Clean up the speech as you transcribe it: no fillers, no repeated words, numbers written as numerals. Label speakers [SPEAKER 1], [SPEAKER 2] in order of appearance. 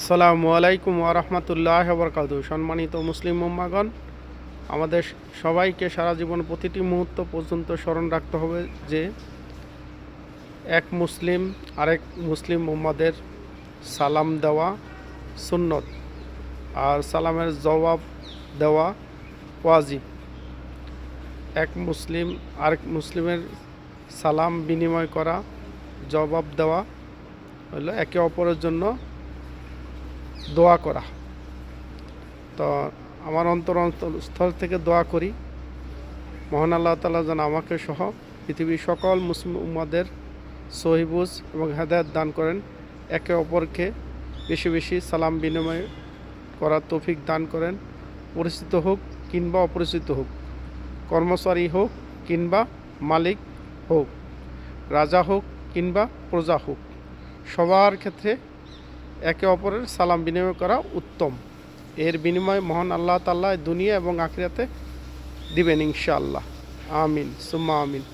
[SPEAKER 1] আসসালামু আলাইকুম ওয়া রাহমাতুল্লাহি ওয়া বারাকাতুহু। সম্মানিত মুসলিম উম্মাগণ, আমাদের সবাইকে সারা জীবন প্রতিটি মুহূর্ত পর্যন্ত স্মরণ রাখতে হবে যে এক মুসলিম আরেক মুসলিম উম্মাদের সালাম দেওয়া সুন্নত, আর সালামের জবাব দেওয়া ওয়াজিব। এক মুসলিম আরেক মুসলিমের সালাম বিনিময় করা, জবাব দেওয়া হলো একে অপরের জন্য দোয়া করা। তো আমার অন্তরস্থল থেকে দোয়া করি মহান আল্লাহ তাআলা যেন আমাকে সহ পৃথিবীর সকল মুসলিম উম্মাদের সহিবুজ এবং হেদায়েত দান করেন, একে অপরকে বেশি বেশি সালাম বিনিময় করার তৌফিক দান করেন। পরিচিত হোক কিংবা অপরিচিত হোক, কর্মচারী হোক কিংবা মালিক হোক, রাজা হোক কিংবা প্রজা হোক, সবার ক্ষেত্রে একে অপরের সালাম বিনিময় করা উত্তম। এর বিনিময়ে মহান আল্লাহ তাআলা দুনিয়া এবং আখিরাতে দিবেন ইনশাআল্লাহ। আমিন সুম্মা আমিন।